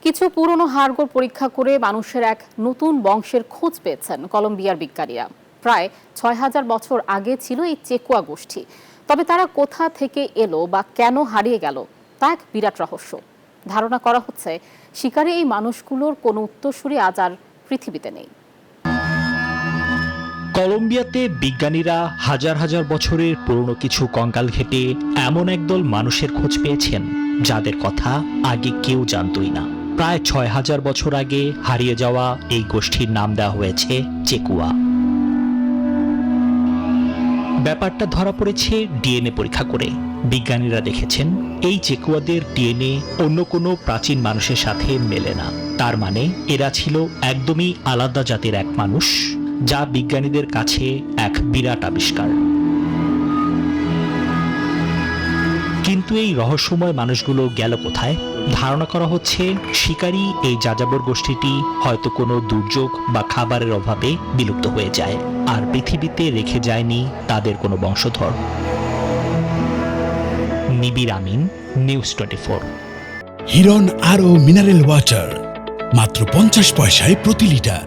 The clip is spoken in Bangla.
কিছু পুরনো হাড়গোড় পরীক্ষা করে মানুষের এক নতুন বংশের খোঁজ পেয়েছেন কলম্বিয়ার বিজ্ঞানীরা। প্রায় ৬,০০০ বছর আগে ছিল এই চেকুয়া গোষ্ঠী। তবে তারা কোথা থেকে এলো বা কেন হারিয়ে গেল তা এক বিরাট রহস্য। ধারণা করা হচ্ছে শিকারে এই মানুষগুলোর কোনো উত্তরসূরি আজ আর পৃথিবীতে নেই। কলম্বিয়াতে বিজ্ঞানীরা হাজার হাজার বছরের পুরনো কিছু কঙ্কাল ঘেঁটে এমন একদল মানুষের খোঁজ পেয়েছেন যাদের কথা আগে কেউ জানতই না। প্রায় ৬,০০০ বছর আগে হারিয়ে যাওয়া এই গোষ্ঠীর নাম দেওয়া হয়েছে চেকুয়া। ব্যাপারটা ধরা পড়েছে ডিএনএ পরীক্ষা করে। বিজ্ঞানীরা দেখেছেন এই চেকুয়াদের ডিএনএ অন্য কোনো প্রাচীন মানুষের সাথে মেলে না। তার মানে এরা ছিল একদমই আলাদা জাতির এক মানুষ, যা বিজ্ঞানীদের কাছে এক বিরাট আবিষ্কার। কিন্তু এই রহস্যময় মানুষগুলো গেল কোথায়? ধারণা করা হচ্ছে শিকারী এই যাযাবর গোষ্ঠীটি হয়তো কোনো দুর্যোগ বা খাবারের অভাবে বিলুপ্ত হয়ে যায়, আর পৃথিবীতে রেখে যায়নি তাদের কোনো বংশধর। নিবিড় আমিন, নিউজ 24। হিরন আরও মিনারেল ওয়াটার মাত্র 50 পয়সায় প্রতি লিটার।